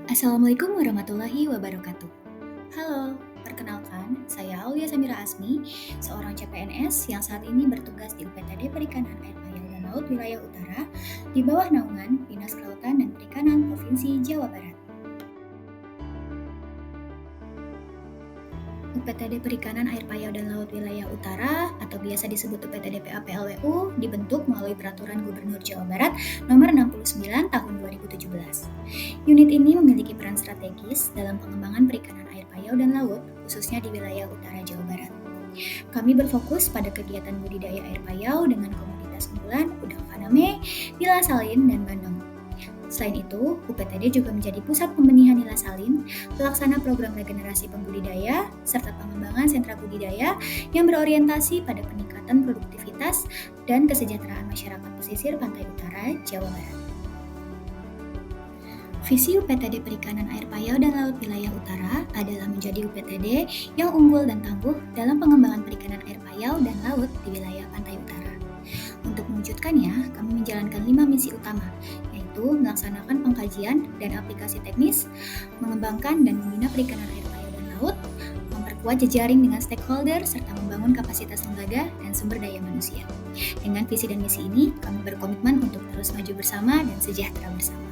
Assalamualaikum warahmatullahi wabarakatuh. Halo, perkenalkan, saya Aulia Samira Asmi, seorang CPNS yang saat ini bertugas di UPTD Perikanan Air Payau dan Laut Wilayah Utara di bawah naungan Dinas Kelautan dan Perikanan Provinsi Jawa Barat. UPTD Perikanan Air Payau dan Laut Wilayah Utara atau biasa disebut UPTD PAPLWU dibentuk melalui Peraturan Gubernur Jawa Barat Nomor 69 Tahun 2017. Unit ini memiliki peran strategis dalam pengembangan perikanan air payau dan laut, khususnya di wilayah utara Jawa Barat. Kami berfokus pada kegiatan budidaya air payau dengan komoditas unggulan udang faname, nila salin, dan bandeng. Selain itu, UPTD juga menjadi pusat pembenihan nila salin, pelaksana program regenerasi pembudidaya, serta pengembangan sentra budidaya yang berorientasi pada peningkatan produktivitas dan kesejahteraan masyarakat pesisir pantai utara Jawa Barat. Visi UPTD Perikanan Air Payau dan Laut Wilayah Utara adalah menjadi UPTD yang unggul dan tangguh dalam pengembangan perikanan air payau dan laut di wilayah pantai utara. Untuk mewujudkannya, kami menjalankan 5 misi utama, yaitu melaksanakan pengkajian dan aplikasi teknis, mengembangkan dan membina perikanan air payau dan laut, memperkuat jejaring dengan stakeholder, serta membangun kapasitas lembaga dan sumber daya manusia. Dengan visi dan misi ini, kami berkomitmen untuk terus maju bersama dan sejahtera bersama.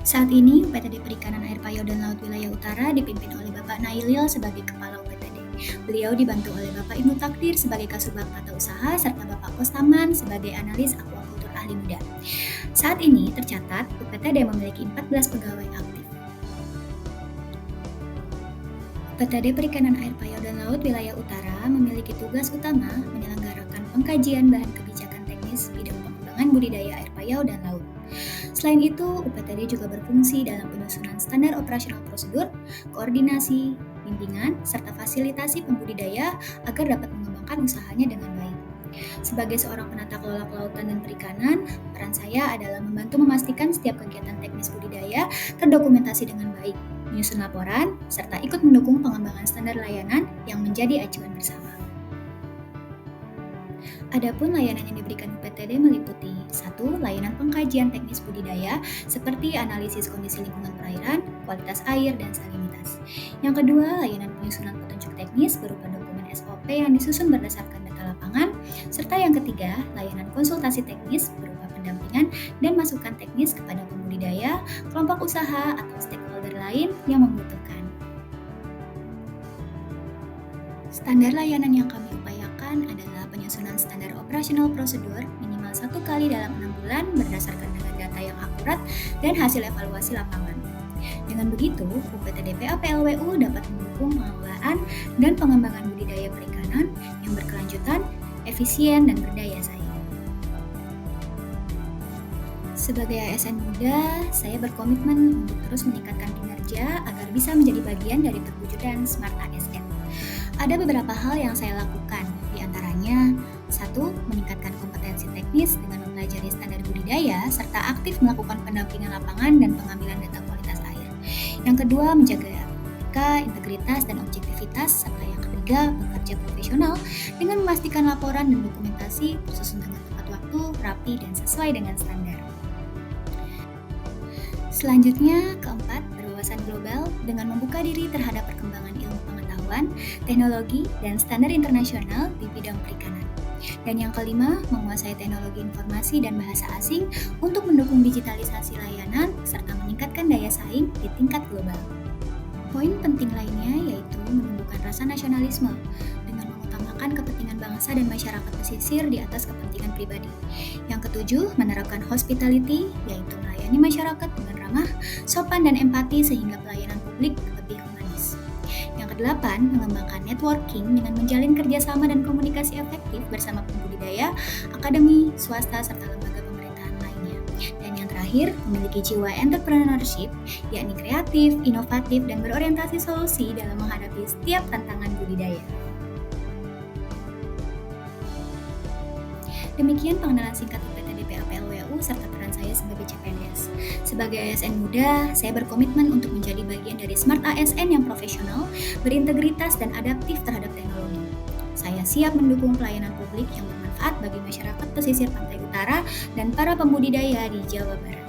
Saat ini, UPTD Perikanan Air Payau dan Laut Wilayah Utara dipimpin oleh Bapak Nailil sebagai Kepala UPTD. Beliau dibantu oleh Bapak Ibnu Takdir sebagai Kasubag Tata Usaha serta Bapak Kostaman sebagai Analis Akuakultur Ahli Muda. Saat ini tercatat UPTD memiliki 14 pegawai aktif. UPTD Perikanan Air Payau dan Laut Wilayah Utara memiliki tugas utama menyelenggarakan pengkajian bahan kebijakan teknis bidang pengembangan budidaya air payau dan laut. Selain itu, UPTD juga berfungsi dalam penyusunan standar operasional prosedur, koordinasi, bimbingan, serta fasilitasi pembudidaya agar dapat mengembangkan usahanya dengan baik. Sebagai seorang penata kelola kelautan dan perikanan, peran saya adalah membantu memastikan setiap kegiatan teknis budidaya terdokumentasi dengan baik, menyusun laporan, serta ikut mendukung pengembangan standar layanan yang menjadi acuan bersama. Adapun layanan yang diberikan UPTD meliputi 1. Layanan pengkajian teknis budidaya seperti analisis kondisi lingkungan perairan, kualitas air, dan salinitas. Yang kedua, layanan penyusunan petunjuk teknis berupa dokumen SOP yang disusun berdasarkan data lapangan, serta yang ketiga, layanan konsultasi teknis berupa pendampingan dan masukan teknis kepada pembudidaya, kelompok usaha, atau stakeholder lain yang membutuhkan. Standar layanan yang kami upayakan adalah penyusunan standar operasional prosedur minimal 1 kali dalam 6 bulan berdasarkan dengan data yang akurat dan hasil evaluasi lapangan. Dengan begitu, UPTD PAPLWU dapat mendukung pengelolaan dan pengembangan budidaya perikanan yang berkelanjutan, efisien, dan berdaya saing. Sebagai ASN muda, saya berkomitmen untuk terus meningkatkan kinerja agar bisa menjadi bagian dari perwujudan Smart ASN. Ada beberapa hal yang saya lakukan, diantaranya 1. Meningkatkan kompetensi teknis dengan mempelajari standar budidaya serta aktif melakukan pendampingan lapangan dan pengambilan data kualitas air. Yang kedua, menjaga etika, integritas, dan objektivitas, serta yang ketiga, bekerja profesional dengan memastikan laporan dan dokumentasi tersusun dengan tepat waktu, rapi, dan sesuai dengan standar. Selanjutnya, keempat, berwawasan global dengan membuka diri terhadap perkembangan ilmu pengetahuan, teknologi, dan standar internasional di bidang perikanan. Dan yang kelima, menguasai teknologi informasi dan bahasa asing untuk mendukung digitalisasi layanan serta meningkatkan daya saing di tingkat global. Poin penting lainnya yaitu menumbuhkan rasa nasionalisme dengan mengutamakan kepentingan bangsa dan masyarakat pesisir di atas kepentingan pribadi. Yang ketujuh, menerapkan hospitality, yaitu melayani masyarakat dengan ramah, sopan, dan empati sehingga pelayanan publik lebih humanis. Yang kedelapan, mengembangkan networking dengan menjalin kerjasama dan komunikasi efektif bersama pembudidaya, akademi, swasta, serta lembaga pemerintahan lainnya. Dan yang terakhir, memiliki jiwa entrepreneurship, yakni kreatif, inovatif, dan berorientasi solusi dalam menghadapi setiap tantangan budidaya. Demikian pengenalan singkat UPTD PAPLWU serta peran saya sebagai CPNS. Sebagai ASN muda, saya berkomitmen untuk menjadi bagian dari Smart ASN yang profesional, berintegritas, dan adaptif terhadap teknologi. Saya siap mendukung pelayanan publik yang bermanfaat bagi masyarakat pesisir pantai utara dan para pembudidaya di Jawa Barat.